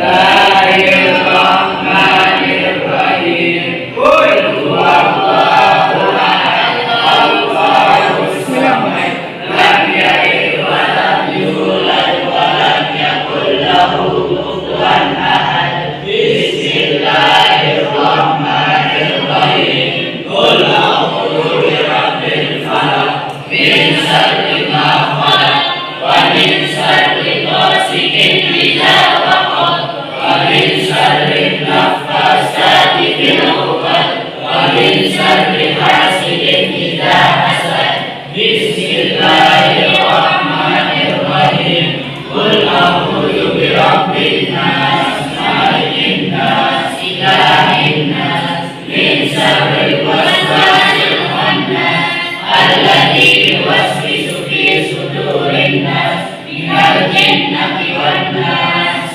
Bismillahirrahmanirrahim. Qul huwallahu ahad, Allahus samad, lam yalid wa lam yulad wa lam yakul lahu kufuwan ahad. Bismillahirrahmanirrahim. Qul a'udzu birabbil falaq, min syarri ma khalaq, wa min syarri ghasiqin idza waqab, wa min syarri naffasati fil 'uqad, wa min syarri hasidin idza hasad. Bismillahirrahmanirrahim. Qul a'udzu birabbin nas, malikin nas, ilahin nas, min syarril waswasil khannas, alladzi yuwaswisu fi sudurin nas, minal jinnati wan nas.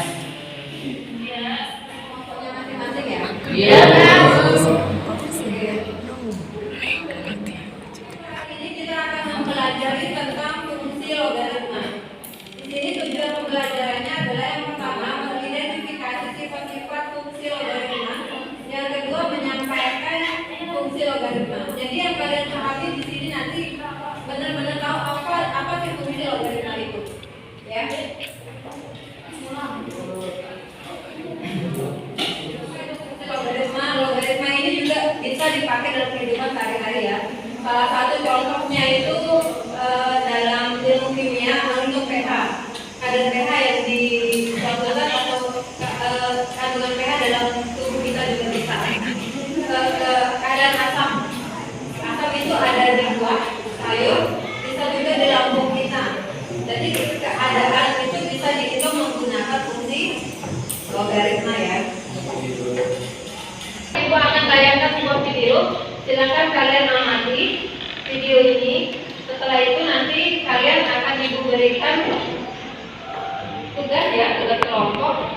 Iya. Ini kita akan mempelajari tentang fungsi logaritma. Di sini tujuan pembelajarannya adalah yang pertama mengidentifikasi sifat-sifat fungsi logaritma, yang kedua menyampaikan fungsi logaritma. Jadi yang kalian pahami di sini nanti benar-benar tahu apa sih fungsi logaritma itu, ya. Logaritma ini juga bisa dipakai dalam kehidupan sehari-hari ya. Salah satu contohnya itu dalam ilmu kimia untuk pH. Kadar pH yang dicontohkan atau kandungan pH dalam tubuh kita juga bisa. Kadar asam. Asam itu ada di buah, sayur, bisa juga di lambung kita. Jadi keadaan itu bisa dihitung menggunakan fungsi logaritma ya. Ibu akan tayangkan sebuah video. Silakan kalian amati video ini. Setelah itu nanti kalian akan diberikan tugas ya, tugas kelompok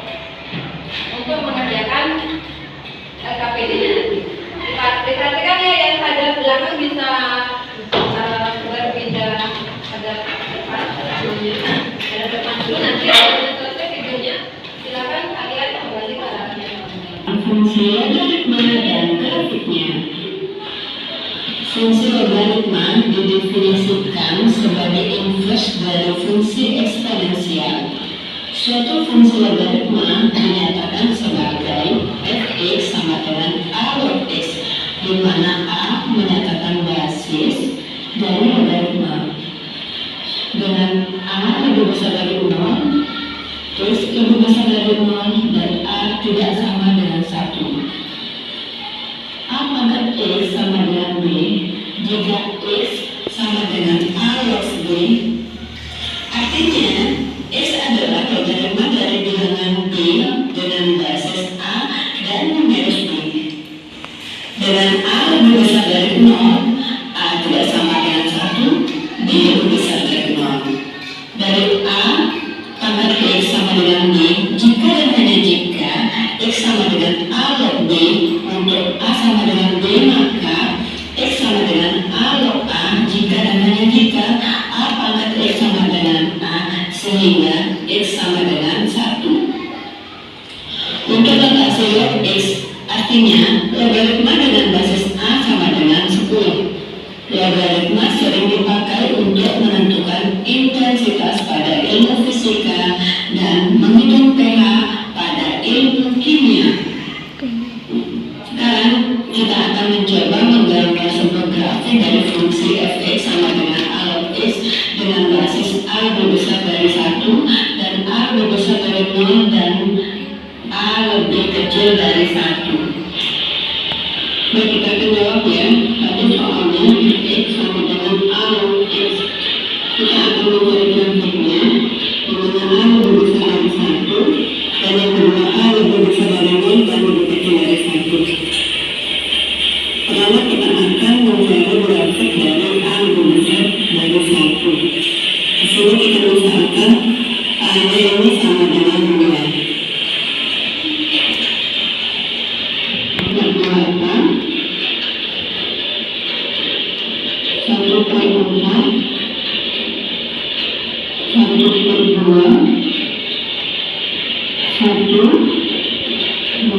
untuk mengerjakan LKPD-nya nanti. Diperhatikan ya, yang ada belakang bisa berpindah ada depan, ada depan dulu. Nanti kalau sudah selesai videonya, silakan kalian kembali ke arahnya. Fungsi logaritma dan grafiknya. Fungsi logaritma didefinisikan sebagai inverse dari fungsi eksponensial. Suatu fungsi logaritma dinyatakan sebagai fx sama dengan a log x, di mana a menyatakan basis dari logaritma. Dengan a lebih besar dari 0, terus lebih besar dari 0 dan a tidak sama dengan 1. A pangkat X sama dengan B jika X sama dengan A log B. Artinya X adalah logaritma dari bilangan B dengan basis A dan numeros B. Dengan A lebih besar dari 0, A tidak sama dengan 1, B lebih besar dari 0. Dari A pangkat X sama dengan B, jika dan hanya jika X sama dengan A log B, untuk A sama dengan B maka X sama dengan A log A, jika dan hanya jika A pangkat X sama dengan A, sehingga X sama dengan 1. Untuk notasi log X, artinya logaritma dengan basis A sama dengan 10. Logaritma sering dipakai untuk menentukan intensitas pada ilmu fisika dan menghitung pH pada ilmu kimia. Sekarang kita akan mencoba menggambar sebuah grafik dari fungsi fx sama dengan a log x dengan basis a lebih besar dari 1 dan a lebih besar dari 0 dan a lebih kecil dari 1. Baik, kita akan jawab ya. Tadi soalnya x sama dengan a log x. Kita akan mencari grafiknya, di mana a lebih besar dari 1 dan yang kedua a lebih besar dari 0 dan lebih kecil dari 1. Pertama kita akan mencari grafik dari a lebih besar dari 1. Di sini kita misalkan a-nya ini sama dengan 2. Berbuatan 1/4 1/2 1/3 1, 2,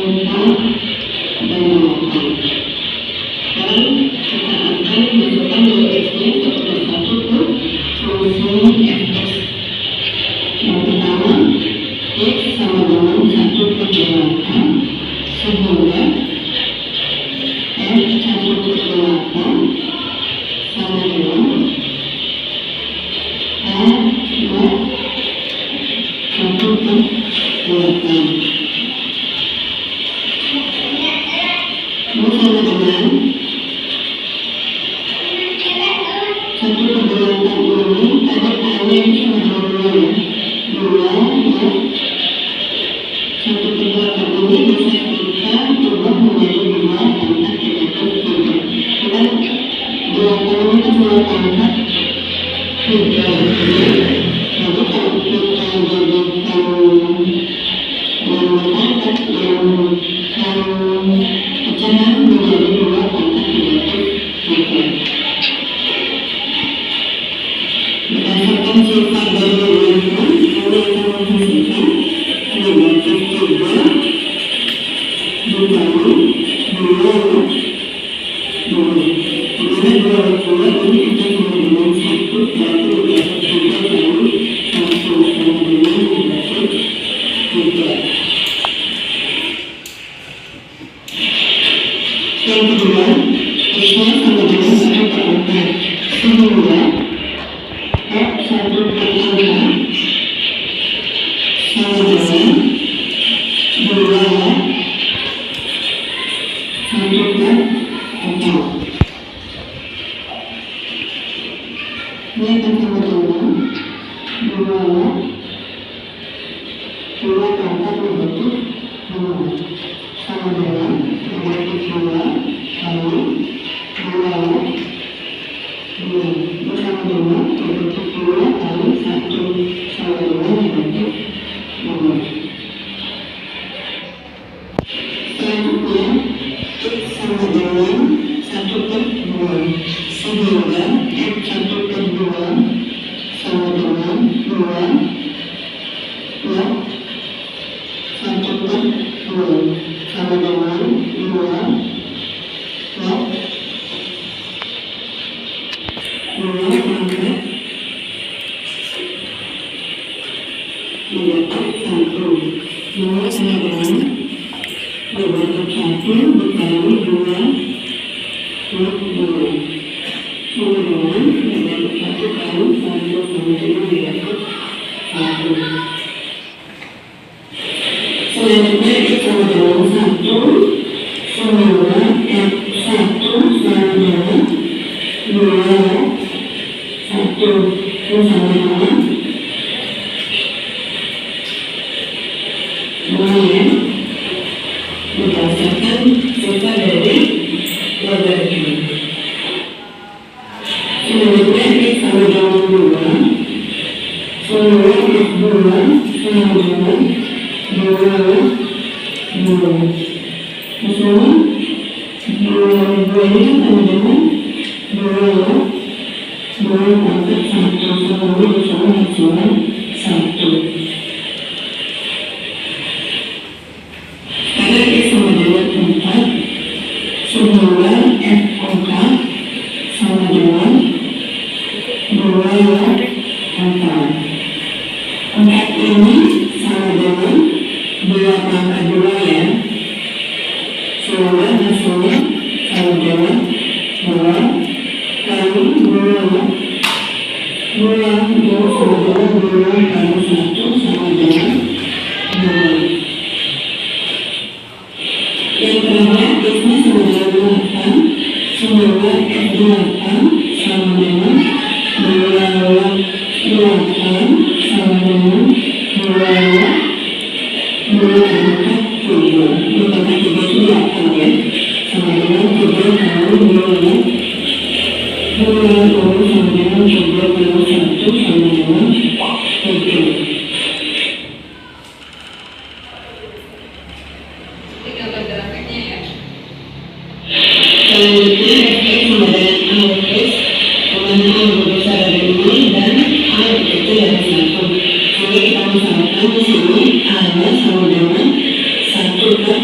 4, dan 8. Sekarang kita akan masukkan dua X-nya satu persatu ke fungsi fx. Yang pertama, X sama dengan 1 per 8, sehingga F 1 per 8 sama dengan A buat 1 per 8. Ini sama dengan 1 per 8 ini ada A-nya sama dengan 2 ya. 1 per 8 ini bisa kita ubah menjadi 2 pangkat negatif 3. Dan 8 ini kan 2 pangkat 3 ya. Jadi kalau kita jadikan yang pangkat yang pecahan menjadi 2 pangkat negatif 3. Berdasarkan sifat dari bilangan, ini akan menghasilkan negatif 3 dikali 2. Dimana 2 ini akan sama dengan 1, berarti negatif 3 kali 1 sama dengan negatif 3. Yang kedua, X-nya sama dengan 1 per 4, sehingga F 1 per 4 sama dengan 2 ya, 1 per 4. Ini akan sama dengan 2 ya, 2 pangkat negatif 2 sama dengan negatif 2 kali 2 ya, 2 bersama dengan negatif 2 kali 1 sama dengan negatif 2. Selanjutnya, X sama dengan 1 per 2, sehingga F 1 per 2 sama dengan 2 ya, 1 per 2 sama dengan 2 ya, 2 pangkat negatif 1. 2 sama dengan negatif 1 dikali 2 per 2 sama dengan negatif 1 kali 1 sama dengan negatif 1. Selanjutnya X sama dengan 1, sehingga F 1 sama dengan 2 ya, 1 ini sama dengan 2 ya, berdasarkan sifat dari logaritma. Selanjutnya X sama dengan 2, sehingga F 2 sama dengan 2 ya, 2. Misalnya 2 ini kan sama dengan 2 ya, 2 pangkat 1 sama dengan hasilnya 1. Sekarang X sama dengan 4, sehingga F 4 sama dengan 2 ya, 4. 4 ini sama dengan 2 pangkat 2 ya, sehingga hasilnya sama dengan 2 kali 2 ya, 2 ini sama dengan 2 kali 1 sama dengan 2. Yang kedua, X-nya sama dengan 8, sehingga F 8 sama dengan 2 8 sama dengan 2 ya, 2 pangkat 3. 2 pangkat 3 itu 8 ya, sama dengan 3 kali 2 ya, 2 ini sama dengan 3 kali 1 sama dengan 3. Selanjutnya Fx sama dengan Afx, dengan A berbesar dari ini dan A kecil dari 1. Jadi kita misalkan di sini A-nya sama dengan 1/2.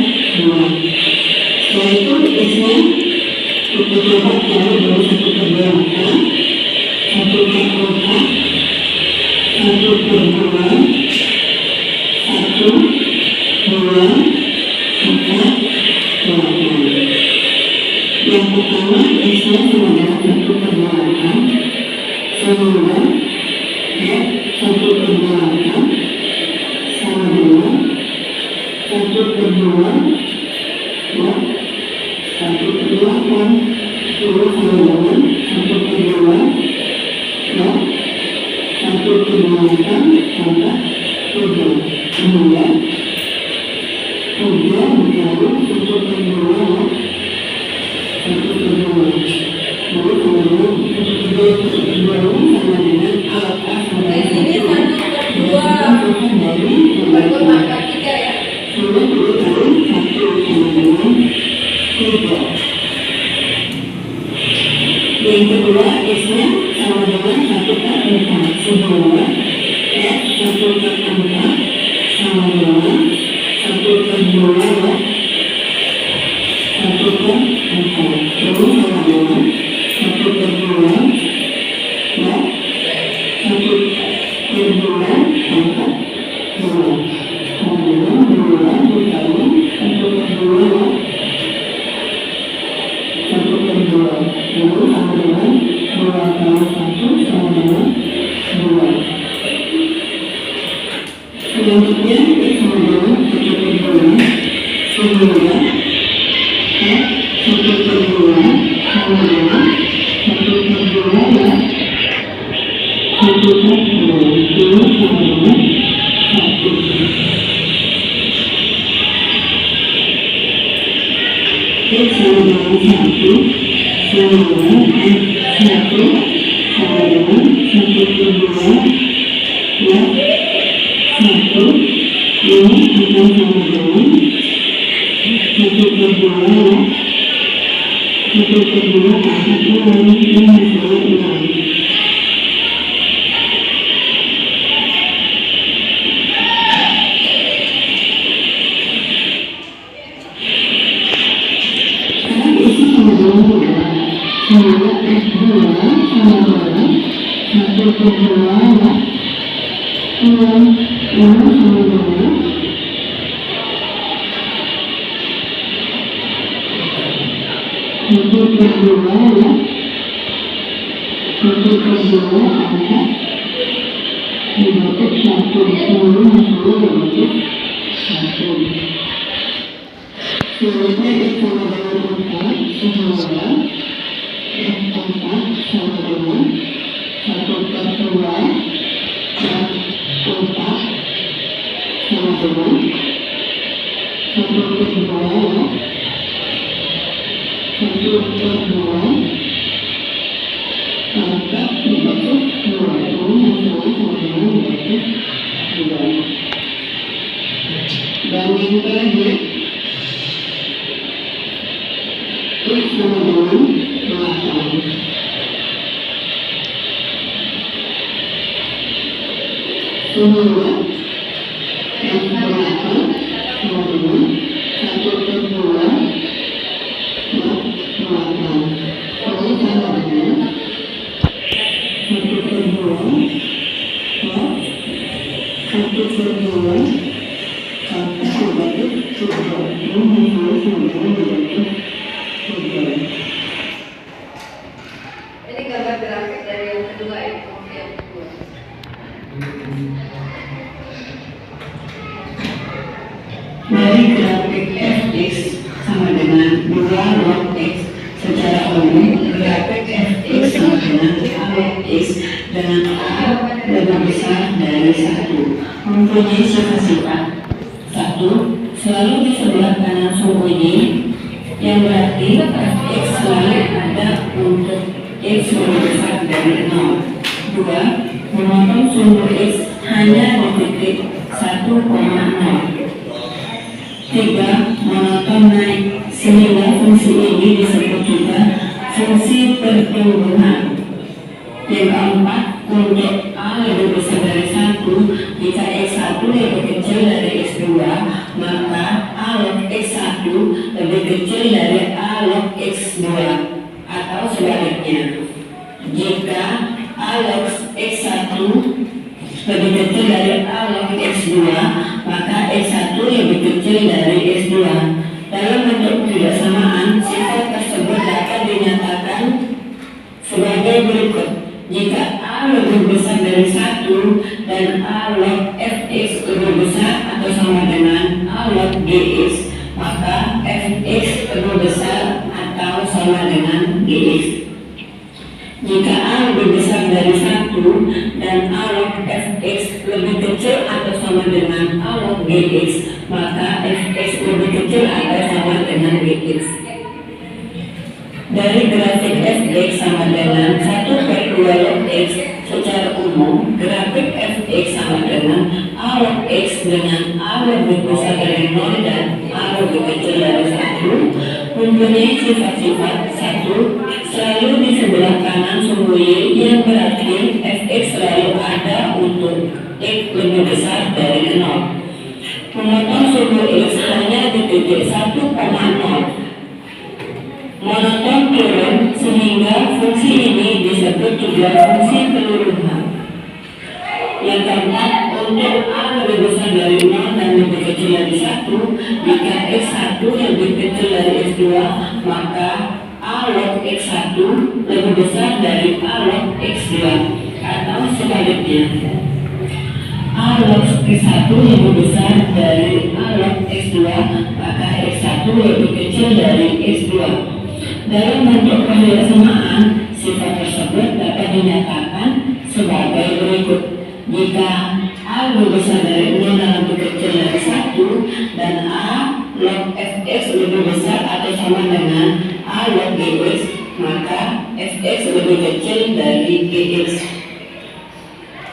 Setelah itu X-nya kita coba cari dari 1/2 maka 1/4, 1/2, 1, 2, 4, 8. Yang pertama X-nya sama dengan 1/8 sehingga X 1/8 sama dengan 1/2 ya 1/8 itu sama dengan 1/2 ya 1/8 tambah 7 sehingga 7 dikali 1/2 ya 1/2 lalu kemudian 1/2 sama dengan alat A sama Di sini dengan 1/2 dari berpangkat 3 ya. sudah dikali 1 sama dengan 3. Yang kedua X-nya sama dengan 1/4 sehingga X 1/4 sama dengan 1/2 ya 1/4 ini sama dengan 1/2 ya 1/2 pangkat 2 kemudian 2 dikali 1/2 ya 1/2 ini sama dengan 2 kali 1 sama dengan 2. Selanjutnya X sama dengan 1/2 sehingga X 1/2 sama dengan 1/2 ya 1/2 ini sama dengan 1. X sama dengan 1 sama dengan 1 sama dengan 1/2 ya 1 ini akan sama dengan 1/2 ya 1/2 pangkat 6 ini hasilnya 6. Sekarang isi sama dengan 2 sehingga X2 sama dengan 1/2 ya 6 ini sama dengan 1/2 ya 1/2 pangkat negatif 1 ini hasilnya negatif 1. Selanjutnya X sama dengan 4 sehingga X4 sama dengan 1/2 dan 4 sama dengan 1/2 ya 1/2 pangkat negatif 2 ini hasilnya sama dengan negatif 2. Dan yang terakhir X sama dengan 8 sehingga X 8 sama dengan 1/2 ya 8 ini sama dengan 1/2 ya 1/2 pangkat negatif 3 ini hasilnya sama dengan negatif 3. Ini gambar grafik dari yang kedua ya. Yang kedua. Dari grafik Fx sama dengan 2 log X secara umum grafik Fx sama dengan A log X dengan A lebih besar dari 1 mempunyai sifat-sifat. 1. Selalu di sebelah kanan sumbu Y yang berarti Fx selalu ada untuk X lebih besar dari 0. 2. Memotong sumbu X hanya di titik 1,0. 3. Monoton naik sehingga fungsi ini disebut juga fungsi pertumbuhan. Yang keempat, untuk A lebih besar dari 1 jika X X2, maka A log X1 lebih kecil dari A log X2 atau sebaliknya. Jika A log X1 lebih kecil dari A log X2, maka X1 lebih kecil dari X2. Dalam bentuk ketidaksamaan, sifat tersebut dapat dinyatakan sebagai berikut. Jika A lebih besar dari 1 dan A log Fx lebih besar atau sama dengan A log Gx, maka Fx lebih besar atau sama dengan Gx. Jika A lebih besar dari 1 dan A log Fx lebih kecil atau sama dengan A log Gx, maka Fx lebih kecil atau sama dengan Gx. Dari grafik Fx sama dengan 1/2 log X, secara umum grafik Fx sama dengan A log X dengan A lebih besar dari 0 dan A lebih kecil dari 1 mempunyai sifat-sifat. 1. Selalu di sebelah kanan sumbu Y, yang berarti Fx selalu ada untuk X lebih besar dari 0. Memotong sumbu X hanya di titik 1,0. Monoton turun sehingga fungsi ini disebut juga fungsi keluruhan. Yang keempat, untuk A lebih besar dari 0 dan lebih kecil dari 1, jika X1 lebih kecil dari X2, maka A log X1 lebih besar dari A log X2 atau sebaliknya. A log X1 lebih besar dari A log X2, maka X1 lebih kecil dari X2. Dalam bentuk ketidaksamaan, sifat tersebut dapat dinyatakan sebagai berikut. Jika A lebih besar dari 0 dan lebih kecil dari 1 dan A log Fx lebih besar atau sama dengan A log Gx, maka Fx lebih kecil dari Gx.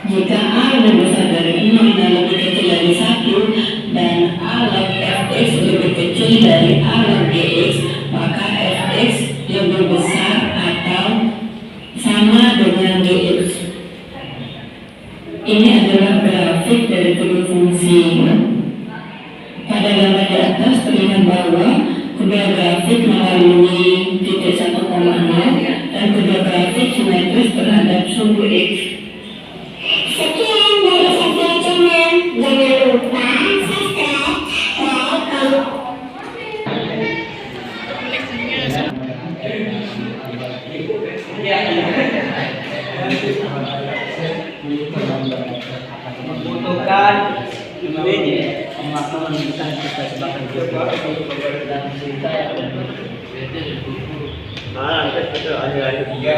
Jika A lebih besar dari 0 dan lebih kecil dari 1 dan A log Fx lebih kecil dari A log Gx, maka Fx lebih besar atau sama dengan Gx. Ini adalah grafik dari kedua fungsi. Pada gambar di atas terlihat bahwa kedua grafik melalui titik 1,0 dan kedua grafik simetris terhadap sumbu X. Sekian dari saya channel. Jangan lupa subscribe, like, membutuhkan ini pemahaman kita sebagai jodoh dan cinta yang itu ada dia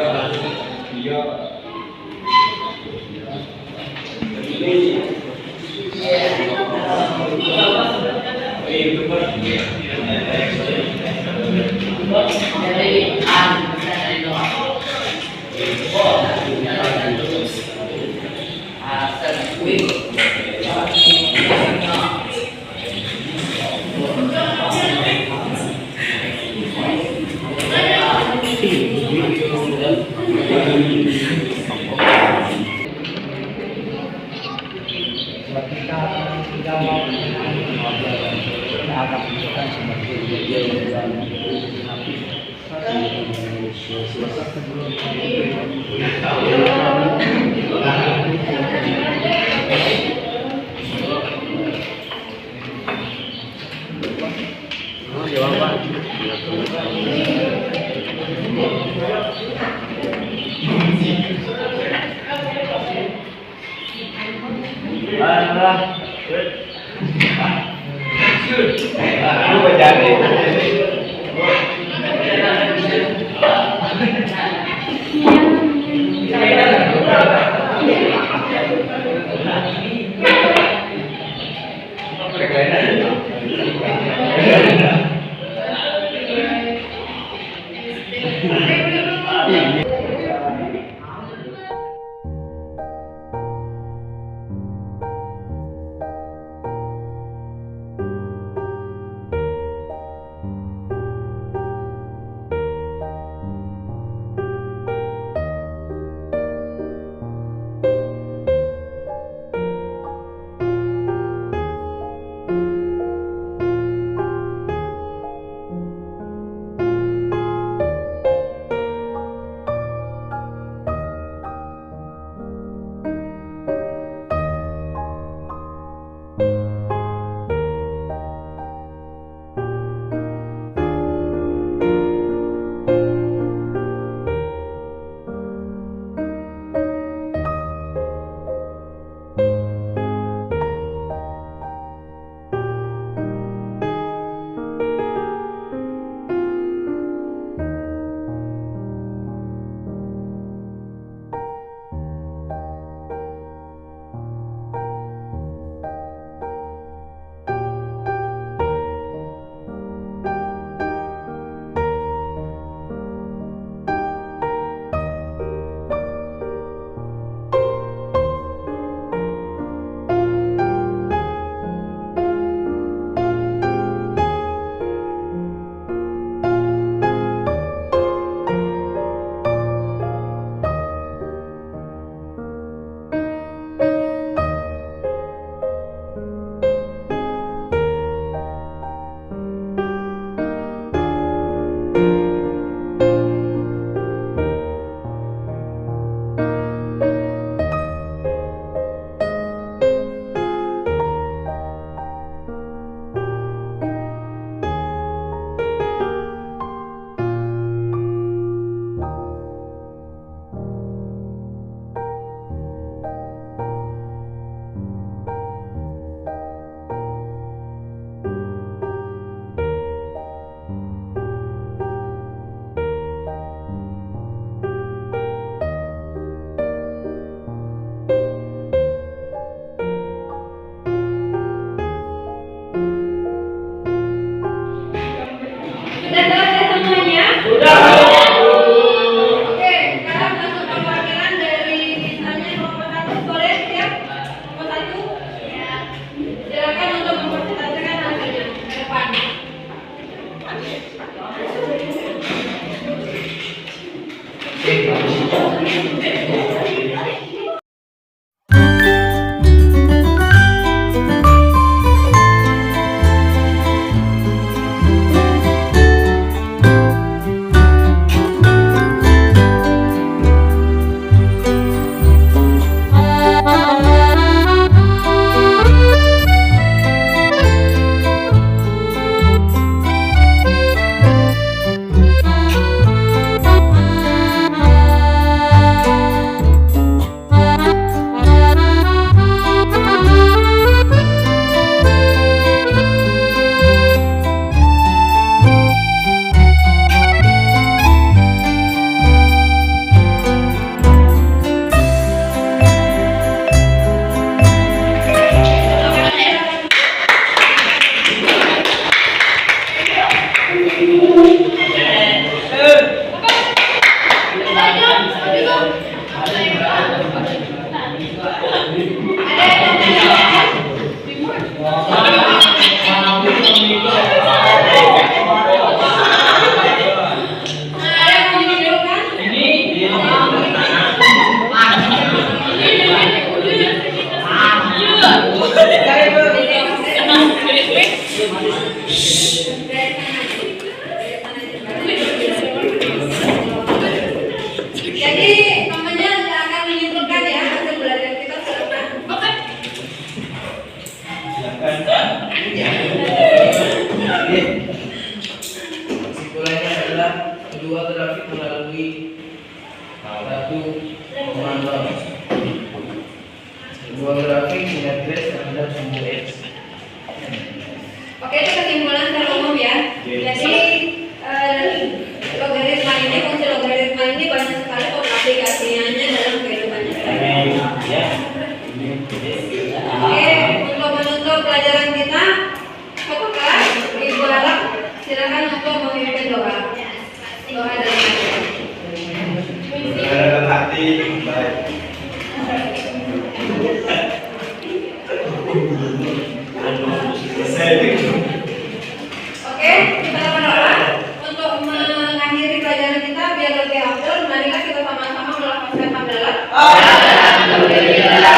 Jadi temannya nggak akan menyimpulkan ya hasil belajar kita selesai. Oke. Kesimpulannya adalah kedua grafik melalui satu komando. Kedua grafik integral terhadap sumbu X. Oke, itu kesimpulan secara umum ya. Jadi logaritma ini, fungsi logaritma ini banyak sekali aplikasinya dalam kehidupan nyata. Oke, untuk menutup pelajaran kita, apakah Ibu Arab silakan untuk memimpin doa. Doa dari dalam hati baik. Oke, kita berdoa untuk mengakhiri pelajaran kita biar lebih afdol. Marilah kita sama-sama melafazkan hamdalah. Alhamdulillah.